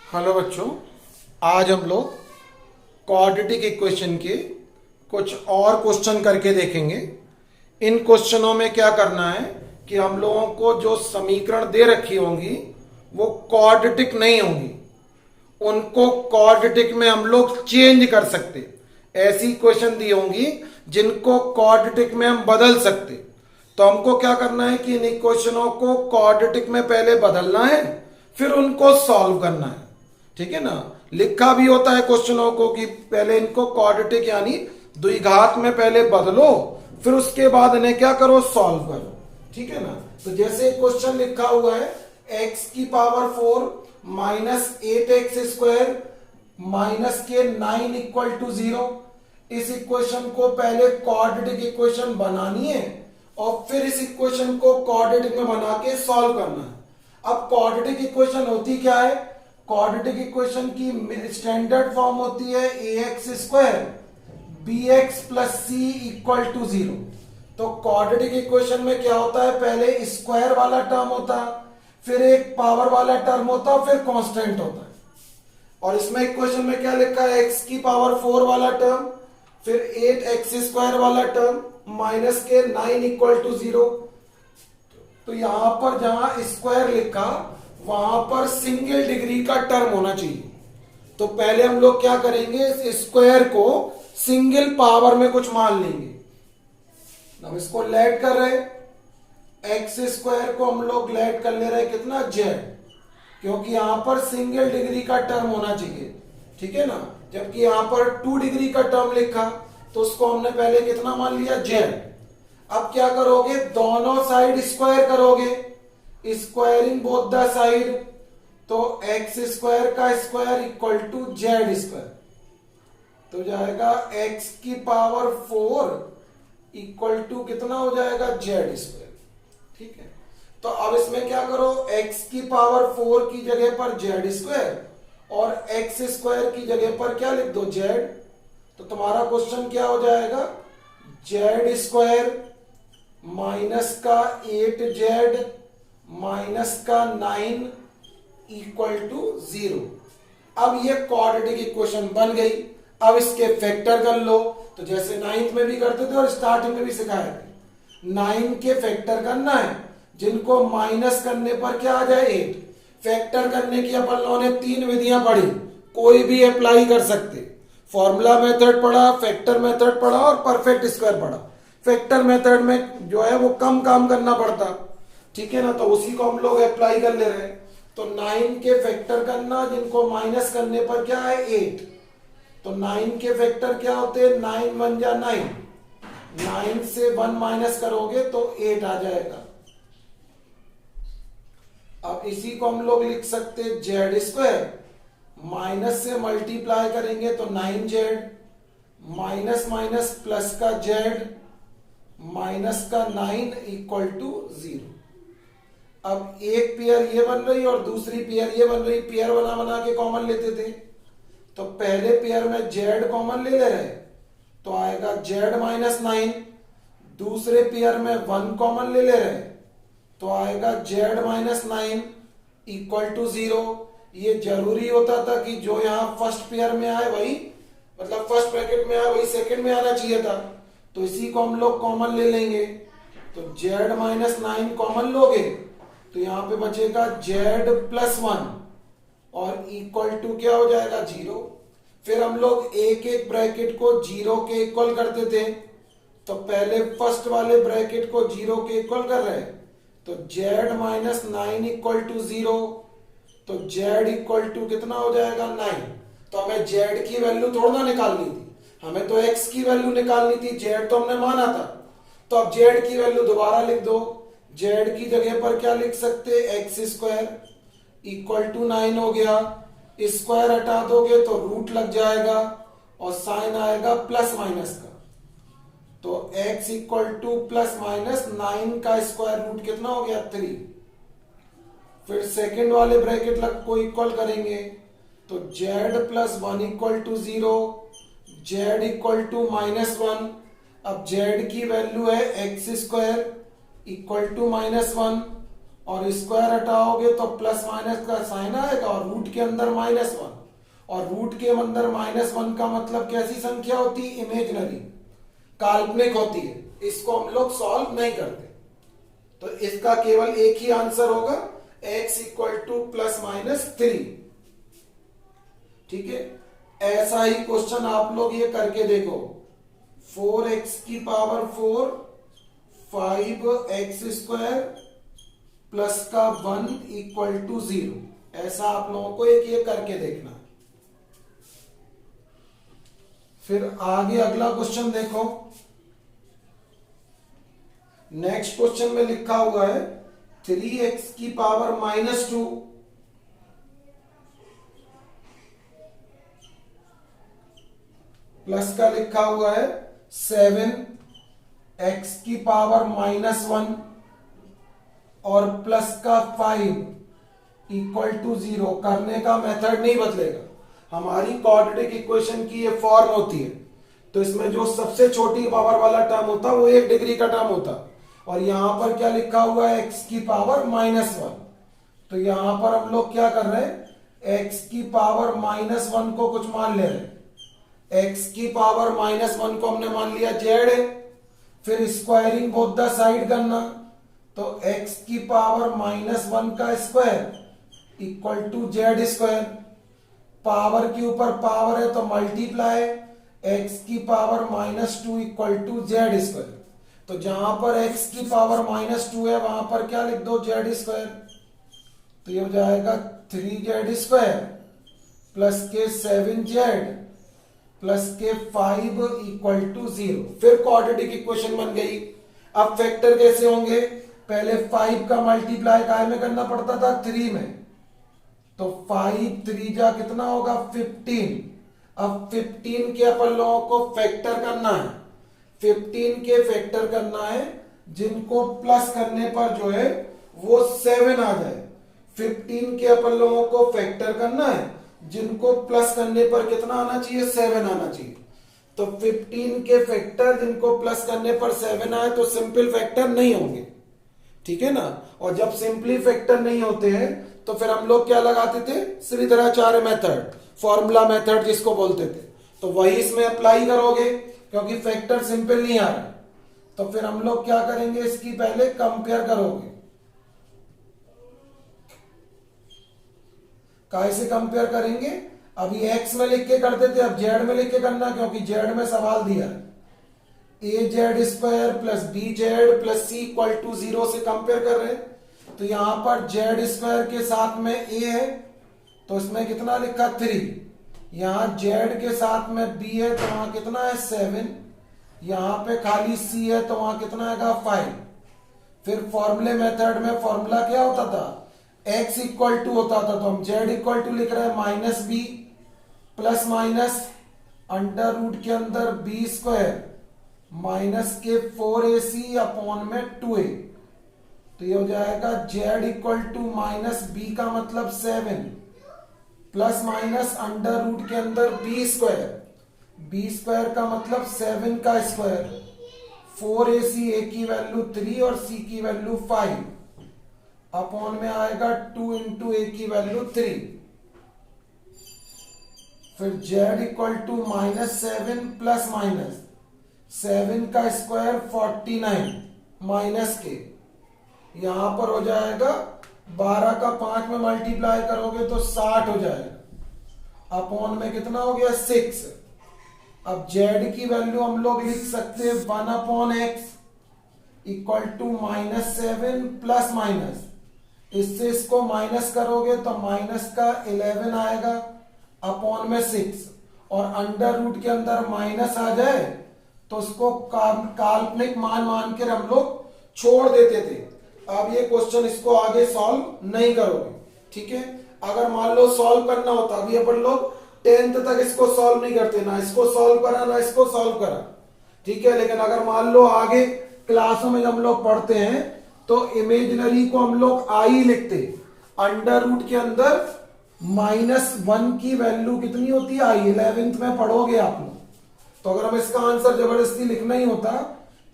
Hello बच्चों, आज हम लोग क्वाड्रेटिक इक्वेशन के कुछ और क्वेश्चन करके देखेंगे। इन क्वेश्चनों में क्या करना है कि हम लोगों को जो समीकरण दे रखी होंगी वो क्वाड्रेटिक नहीं होंगी, उनको क्वाड्रेटिक में हम लोग चेंज कर सकते। ऐसी क्वेश्चन दी होंगी जिनको क्वाड्रेटिक में हम बदल सकते। तो हमको क्या करना है कि इन इक्वेशनों को क्वाड्रेटिक में पहले बदलना है, फिर उनको सॉल्व करना है। ठीक है ना। लिखा भी होता है क्वेश्चनों को कि पहले इनको क्वाड्रेटिक यानी द्विघात में पहले बदलो, फिर उसके बाद इन्हें क्या करो, सॉल्व करो। ठीक है ना। तो जैसे क्वेश्चन लिखा हुआ है x की power 4 minus 8x square minus के 9 इक्वल टू 0। इस इक्वेशन को पहले क्वाड्रेटिक इक्वेशन बनानी है और फिर इस इक्वेशन को क्वाड्रेटिक में बना के सॉल्व करना है। अब क्वाड्रेटिक इक्वेशन होती क्या है? क्वाड्रेटिक इक्वेशन की स्टैंडर्ड फॉर्म होती है ax square bx plus C equal to 0। तो क्वाड्रेटिक इक्वेशन में क्या होता है, पहले स्क्वायर वाला टर्म होता है, फिर एक पावर वाला टर्म होता है, फिर कांस्टेंट होता है। और इसमें इक्वेशन में क्या लिखा है, x की पावर 4 वाला टर्म, फिर 8x स्क्वायर वाला टर्म माइनस के 9 इक्वल टू 0। तो यहां पर जहां स्क्वायर लिखा वहां पर सिंगल डिग्री का टर्म होना चाहिए। तो पहले हम लोग क्या करेंगे, इस स्क्वायर को सिंगल पावर में कुछ मान लेंगे। हम इसको लेट कर रहे, एक्स स्क्वायर को हम लोग लेट कर ले रहे कितना, जेड, क्योंकि यहां पर सिंगल डिग्री का टर्म होना चाहिए। ठीक है ना। जबकि यहां पर 2 डिग्री का टर्म लिखा तो उसको हमने पहले कितना मान लिया, जेड। अब क्या करोगे, दोनों साइड स्क्वायर करोगे, स्क्वायरिंग बोथ द साइड, तो एक्स स्क्वायर का square equal to Z square. तो जाएगा एक्स की पावर 4 इक्वल टू कितना हो जाएगा, जेड स्क्वायर। ठीक है। तो अब इसमें क्या करो, x की पावर 4 की जगह पर जेड स्क्वायर और एक्स स्क्वायर की जगह पर क्या लिख दो, जेड। तो तुम्हारा क्वेश्चन क्या हो जाएगा, जेड स्क्वायर माइनस का 8z माइनस का 9 इक्वल टू 0। अब ये क्वाड्रेटिक इक्वेशन बन गई। अब इसके फैक्टर कर लो। तो जैसे 9th में भी करते थे और स्टार्टिंग में भी सिखाए थे, 9 के फैक्टर करना है, जिनको माइनस करने पर क्या आ जाए, 8। फैक्टर करने की अपन लोगों ने 3 विधियां पढ़ी, कोई भी अप्लाई कर सकते। फॉर्मूला मेथड पढ़ा, फैक्टर मेथड पढ़ा और परफेक्ट स्क्वायर पढ़ा। फैक्टर मेथड में जो है वो कम काम करना पड़ता। ठीक है ना। तो उसी को हम लोग अप्लाई कर ले रहे हैं। तो 9 के फैक्टर करना, जिनको माइनस करने पर क्या है, 8। तो 9 के फैक्टर क्या होते हैं, 9 1 जा 9, 9 से 1 माइनस करोगे तो 8 आ जाएगा। अब इसी को हम लोग लिख सकते हैं जेड स्क्वायर, माइनस से मल्टीप्लाई करेंगे तो 9z माइनस माइनस प्लस का z माइनस का 9 इक्वल टू 0। अब एक पेयर ये बन रही और दूसरी पेयर ये बन रही, पेयर बना बना के कॉमन लेते थे। तो पहले पेयर में z कॉमन ले ले रहे तो आएगा z माइनस 9, दूसरे पेयर में 1 कॉमन ले ले रहे तो आएगा z माइनस 9 इक्वल टू 0। ये जरूरी होता था कि जो यहां फर्स्ट पेयर में आए वही, मतलब फर्स्ट ब्रैकेट में आए वही सेकंड में आना चाहिए था। तो इसी को हम लोग कॉमन ले लेंगे। तो z माइनस 9 कॉमन लोगे तो यहां पे बचेगा z प्लस 1 और इक्वल टू क्या हो जाएगा, 0। फिर हम लोग एक एक ब्रैकेट को 0 के इक्वल करते थे। तो पहले फर्स्ट वाले ब्रैकेट को 0 के इक्वल कर रहे तो z माइनस 9 इक्वल टू 0। तो z इक्वल टू कितना हो जाएगा, 9। तो हमें z की वैल्यू थोड़ा निकालनी थी, हमें तो x की वैल्यू निकालनी थी, z तो हमने माना था। तो अब z की वैल्यू दोबारा लिख दो। z की जगह पर क्या लिख सकते, एक्स स्क्वायर इक्वल टू 9 हो गया। स्क्वायर हटा दोगे तो रूट लग जाएगा और साइन आएगा प्लस माइनस का। तो x equal two plus minus 9 का स्क्वायर रूट कितना हो गया, 3। फिर सेकेंड वाले ब्रैकेट को इक्वल करेंगे तो z plus 1 equal to 0, z equal to minus 1। अब z की वैल्यू है X square equal to minus 1 और स्क्वायर हटाओगे तो प्लस माइनस का साइन आएगा और रूट के अंदर -1, और रूट के अंदर -1 का मतलब कैसी संख्या होती है? इमेजिनरी, काल्पनिक होती है। इसको हम लोग सॉल्व नहीं करते, तो इसका केवल एक ही आंसर होगा, x इक्वल टू ±3। ठीक है, ऐसा ही क्वेश्चन आप लोग ये करके देखो, 4x की पावर 4 5x² प्लस का 1 इक्वल टू 0। ऐसा आप लोगों को एक ये करके देखना है। फिर आगे अगला क्वेश्चन देखो, नेक्स्ट क्वेश्चन में लिखा हुआ है 3x की पावर -2 प्लस का लिखा हुआ है 7x की पावर -1 और प्लस का 5 इक्वल टू 0। करने का मेथड नहीं बदलेगा, हमारी क्वाड्रेटिक इक्वेशन की ये फॉर्म होती है। तो इसमें जो सबसे छोटी पावर वाला टर्म होता है वो 1 डिग्री का टर्म होता, और यहां पर क्या लिखा हुआ है? x की पावर -1। तो यहां पर हम लोग क्या कर रहे हैं? x की पावर -1 को कुछ मान ले रहे हैं। x की पावर -1 को हमने मान लिया z है। फिर स्क्वायरिंग बोथ द साइड करना, तो x की पावर -1 का square equal to z²। Power के ऊपर पावर है तो मल्टीप्लाई, x की पावर -2 इक्वल टू z²। तो जहां पर x की पावर -2 है वहां पर क्या लिख दो? z²। तो ये हो जाएगा 3z² प्लस के 7z प्लस के 5 इक्वल टू 0। फिर क्वाड्रेटिक इक्वेशन बन गई। अब फैक्टर कैसे होंगे? पहले 5 का मल्टीप्लाई काय में करना पड़ता था? 3 में। तो 5 3 जा कितना होगा? 15। अब 15 के अपन लोगों को फैक्टर करना है। 15 के फैक्टर करना है जिनको प्लस करने पर जो है वो 7 आ जाए। 15 के अपन लोगों को फैक्टर करना है जिनको प्लस करने पर कितना आना चाहिए? 7 आना चाहिए। तो 15 के फैक्टर जिनको प्लस करने पर 7 आए तो सिंपल फैक्टर नहीं होंगे, ठीक है ना। और जब सिंपली फैक्टर नहीं होते हैं तो फिर हम लोग क्या लगाते थे? श्रीधराचार्य मेथड, फॉर्मूला मेथड जिसको बोलते थे। तो वही इसमें अप्लाई करोगे क्योंकि फैक्टर सिंपल नहीं आ रहा। तो फिर हम लोग क्या करेंगे? इसकी पहले कंपेयर करोगे। कैसे कंपेयर करेंगे? अभी x में लिख के करते थे, अब z में लिख के करना क्योंकि z में सवाल दिया है। az² plus bz plus c equal to 0 से कंपेयर कर रहे हैं। तो यहां पर z² के साथ में a है तो इसमें कितना लिखा? 3। यहां z के साथ में b है तो वहां कितना है? 7। यहां पे खाली c है तो वहां कितना आएगा? 5। फिर फॉर्मूले मेथड में फॉर्मूला क्या होता था? x इक्वल टू होता था, तो हम z इक्वल टू लिख रहे हैं -b plus minus under root के अंदर b² माइनस के 4ac अपॉन में 2a। तो ये हो जाएगा z इक्वल टू -b का मतलब 7 प्लस माइनस अंडर रूट के अंदर b² का मतलब 7 का स्क्वायर, 4ac a की वैल्यू 3 और c की वैल्यू 5 अपॉन में आएगा 2 इंटू a की वैल्यू 3। फिर z equal to -7 plus minus 7 का स्क्वायर 49 माइनस के, यहां पर हो जाएगा 12 का 5 में मल्टीप्लाई करोगे तो 60 हो जाएगा। अपॉन में कितना हो गया? 6। अब z की वैल्यू हम लोग लिख सकते हैं 1/x equal to -7 plus minus, इससे इसको माइनस करोगे तो माइनस का 11 आएगा अपॉन में 6, और अंडर रूट के अंदर माइनस आ जाए तो उसको काल्पनिक मान मान कर हम लोग छोड़ देते थे। अब ये क्वेश्चन इसको आगे सॉल्व नहीं करोगे, ठीक है। अगर मान लो सॉल्व करना होता, अभी अपन लोग 10th तक इसको सॉल्व नहीं करते, ना इसको सॉल्व करा ना इसको सॉल्व करा, ठीक है। लेकिन अगर मान लो आगे क्लासों में हम लोग पढ़ते हैं तो इमेजिनरी को हम लोग आई लिखते, अंडर रूट के अंदर -1 की वैल्यू कितनी होती है? आई 11th में पढ़ोगे आप लोग। तो अगर हम इसका आंसर जबरदस्ती लिखना ही होता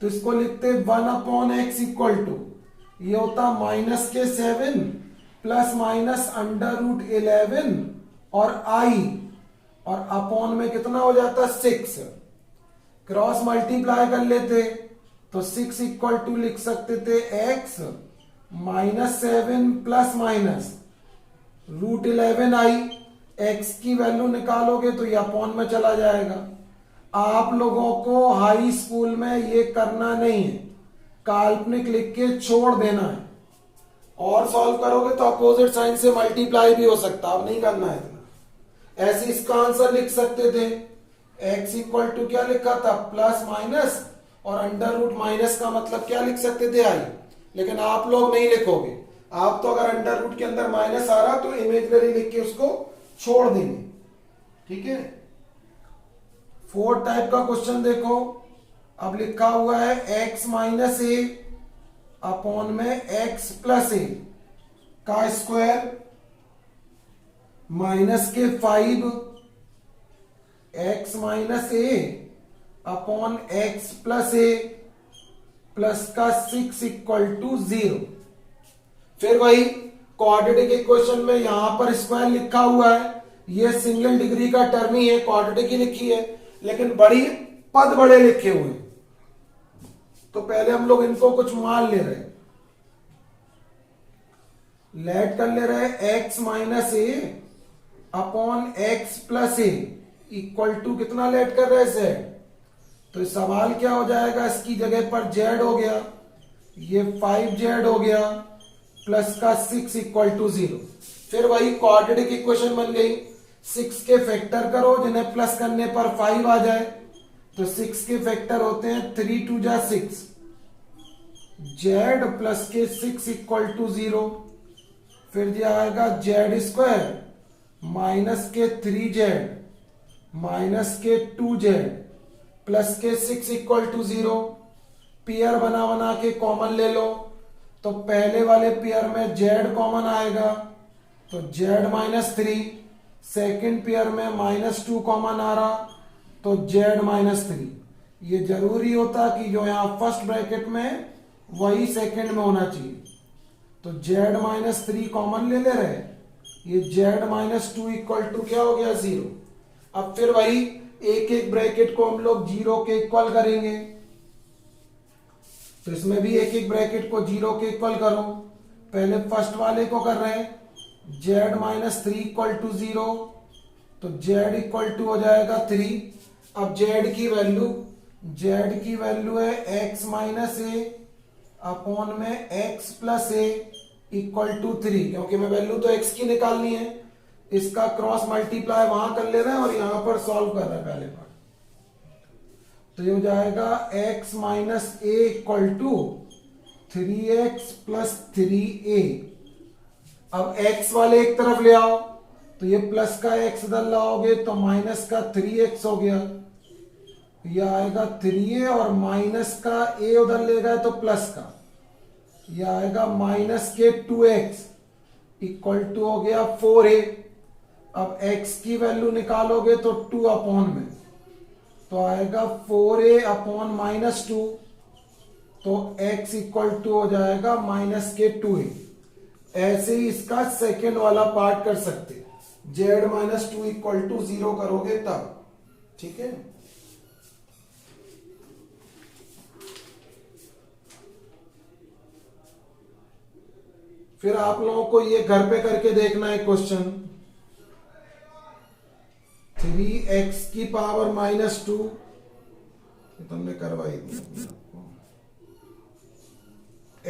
तो इसको लिखते 1/x इक्वल टू, ये होता -7 प्लस माइनस √11 और i, और अपॉन में कितना हो जाता 6, क्रॉस मल्टीप्लाई कर लेते तो 6 इक्वल टू लिख सकते थे x -7 plus minus √11i। x की वैल्यू निकालोगे तो ये अपॉन में चला जाएगा। आप लोगों को हाई स्कूल में ये करना नहीं है, काल्पनिक लिख के छोड़ देना है, और सॉल्व करोगे तो अपोजिट साइन से मल्टीप्लाई भी हो सकता, अब नहीं करना है इतना। ऐसे इसका आंसर लिख सकते थे, x इक्वल टू क्या लिखा था प्लस माइनस, और अंडर रूट माइनस का मतलब क्या लिख सकते थे i, लेकिन आप लोग नहीं लिखोगे। आप तो अगर अंडर रूट के अंदर माइनस आ रहा तो इमेजिनरी लिख के उसको छोड़ देंगे, ठीक है। 4 टाइप का क्वेश्चन देखो, अब लिखा हुआ है x माइनस ए अपॉन में x प्लस ए का स्क्वायर माइनस के 5 x minus A upon x plus A plus का 6 इक्वल टू 0। फिर वही क्वाड्रेटिक इक्वेशन में यहां पर स्क्वायर लिखा हुआ है, ये सिंगल डिग्री का टर्म ही है, क्वाड्रेटिक ही लिखी है, लेकिन बड़ी पद बड़े लिखे हुए हैं। तो पहले हम लोग इनको कुछ मान ले रहे, लेट कर ले रहे x minus A upon x plus A equal to कितना लेट कर रहे z। तो सवाल क्या हो जाएगा, इसकी जगह पर z हो गया, ये 5z हो गया प्लस का 6 इक्वल टू 0। फिर वही क्वाड्रेटिक इक्वेशन बन गई, 6 के फैक्टर करो जिन्हें प्लस करने पर 5 आ जाए, तो 6 के फैक्टर होते हैं 3 2 जा 6, z प्लस के 6 इक्वल टू 0। फिर जो आएगा z स्क्वायर माइनस के 3z माइनस के 2z प्लस के 6 इक्वल टू 0। पेयर बना बना के कॉमन ले लो, तो पहले वाले पेयर में z कॉमन आएगा तो z माइनस 3, सेकेंड पेयर में -2 कॉमन आ रहा तो z माइनस 3। ये जरूरी होता कि जो यहां फर्स्ट ब्रैकेट में वही सेकेंड में होना चाहिए, तो z माइनस 3 कॉमन ले रहे, ये z माइनस 2 इक्वल टू क्या हो गया 0। अब फिर वही एक एक ब्रैकेट को हम लोग 0 के इक्वल करेंगे, तो इसमें भी एक एक ब्रैकेट को 0 के इक्वल करो। पहले फर्स्ट वाले को कर रहे हैं, z माइनस 3 इक्वल टू 0, तो z इक्वल टू हो जाएगा 3। अब z की वैल्यू है x माइनस ए अपॉन में x plus A equal to 3, क्योंकि मैं वैल्यू तो x की निकालनी है, इसका क्रॉस मल्टीप्लाई वहां कर ले रहे हैं और यहां पर सॉल्व कर रहे हैं पहले बार। तो ये हो जाएगा x minus A equal to 3x plus 3a। अब x वाले एक तरफ ले आओ, तो ये प्लस का x इधर लाओगे तो माइनस का 3x हो गया, ये आएगा 3a, और माइनस का a उधर ले गए तो प्लस का, ये आएगा माइनस के 2x इक्वल टू हो गया 4a। अब x की वैल्यू निकालोगे तो 2 अपॉन में, तो आएगा 4a अपॉन -2, तो x इक्वल टू हो जाएगा माइनस के 2a। ऐसे ही इसका सेकेंड वाला पार्ट कर सकते, z माइनस 2 इक्वल टू 0 करोगे तब, ठीक है। फिर आप लोगों को ये घर पे करके देखना है क्वेश्चन, 3x की पावर -2, तुमने करवाई दी,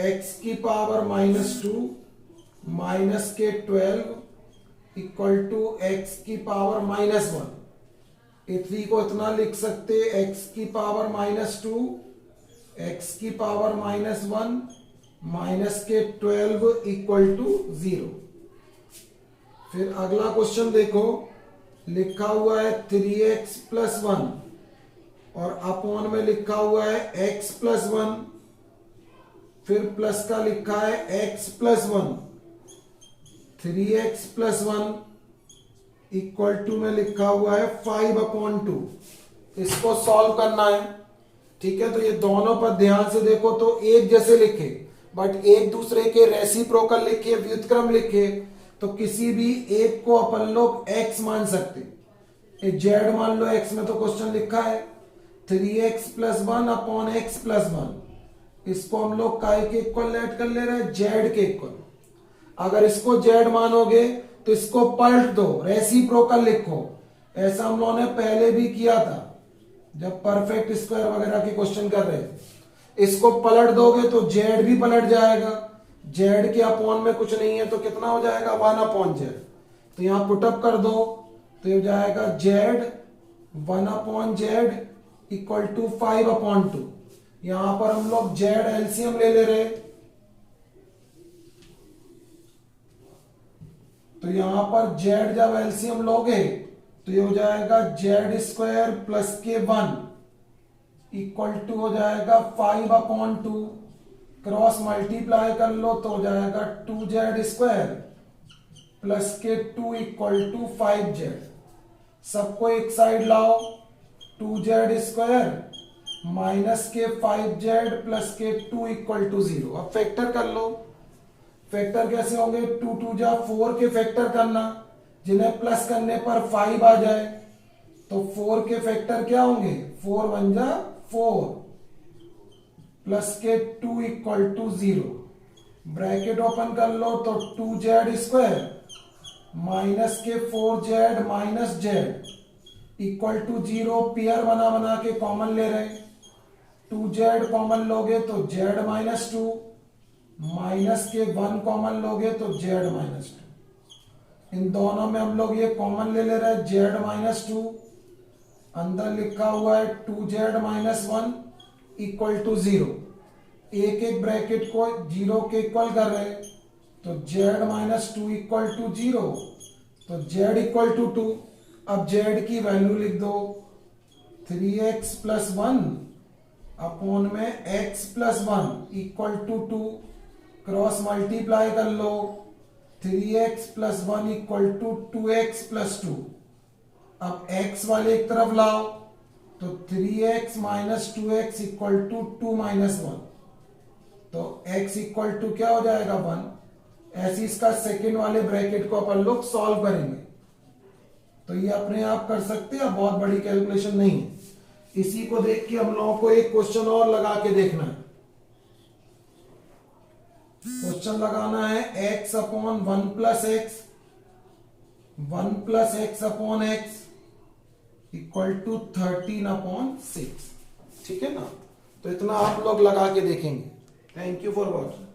x की पावर -2 माइनस के 12 इक्वल टू x की पावर -1। इतनी को इतना लिख सकते, x की पावर -2 x की पावर -1 माइनस के 12 इक्वल टू 0। फिर अगला क्वेश्चन देखो, लिखा हुआ है 3x प्लस 1 और अपॉन में लिखा हुआ है x प्लस 1, फिर प्लस का लिखा है x plus 1, 3x plus 1 equal to में लिखा हुआ है 5/2। इसको सॉल्व करना है, ठीक है। तो ये दोनों पर ध्यान से देखो तो एक जैसे लिखे, बट एक दूसरे के रेसिप्रोकल लिखे, व्युत्क्रम लिखे, तो किसी भी एक को अपन लोग x मान सकते। जेड मान लो x में, तो क्वेश्चन लिखा है 3x plus 1 upon x plus 1। इसको हम लोग काय के इक्वल लेट कर ले रहे हैं, जेड के इक्वल। अगर इसको जेड मानोगे तो इसको पलट दो, रेसिप्रोकल लिखो। ऐसा हम लोगों ने पहले भी किया था जब परफेक्ट स्क्वायर वगैरह के क्वेश्चन कर रहे थे। इसको पलट दोगे तो जेड भी पलट जाएगा, जेड के अपॉन में कुछ नहीं है तो कितना हो जाएगा 1 अपॉन जेड। तो यहां पुटअप कर दो तो ये हो जाएगा Z 1 upon Z equal to 5 upon 2। यहां पर हम लोग जेड एलसीएम ले ले रहे, तो यहां पर जेड जब एलसीएम लोगे तो ये हो जाएगा जेड स्क्वायर प्लस के 1 इक्वल टू हो जाएगा 5 अपॉन 2। क्रॉस मल्टीप्लाई कर लो तो हो जाएगा 2z स्क्वायर प्लस के 2 इक्वल टू 5z। सबको एक साइड लाओ, 2z स्क्वायर माइनस के 5z प्लस के 2 इक्वल टू 0। अब फैक्टर कर लो। फैक्टर कैसे होंगे, 2 2 जा 4 के फैक्टर करना, जिन्हें प्लस करने पर 5 आ जाए। तो 4 के फैक्टर क्या होंगे, 4 1 जा 4 प्लस के 2 इक्वल टू 0। ब्रैकेट ओपन कर लो तो 2z स्क्वायर माइनस के 4z minus Z equal to 0। Pair बना बना के कॉमन ले रहे, 2z कॉमन लोगे तो z माइनस 2, माइनस के 1 कॉमन लोगे तो z माइनस 2। इन दोनों में हम लोग ये कॉमन ले ले रहे हैं, z माइनस 2। अंदर लिखा हुआ है 2z माइनस 1 इक्वल टू 0। एक एक ब्रैकेट को 0 के इक्वल कर रहे हैं, तो z माइनस 2 इक्वल टू 0, तो z इक्वल टू 2। अब z की वैल्यू लिख दो, 3x प्लस 1 अपॉन में x plus 1 equal to 2। Cross multiply कर लो, 3x plus 1 equal to 2x plus 2। अब x वाले एक तरफ लाओ तो 3x minus 2x equal to 2 minus 1। तो x इक्वल टू क्या हो जाएगा 1। ऐसे इसका सेकेंड वाले ब्रैकेट को अपन लोग सॉल्व करेंगे। तो ये अपने आप कर सकते हैं, बहुत बड़ी कैलकुलेशन नहीं है। इसी को देख के हम लोगों को एक क्वेश्चन और लगा के देखना है। क्वेश्चन लगाना है x upon 1 plus X, 1 plus X upon X equal to 13 upon 6। ठीक है ना, तो इतना आप लोग लगा के देखेंगे। Thank you for watching.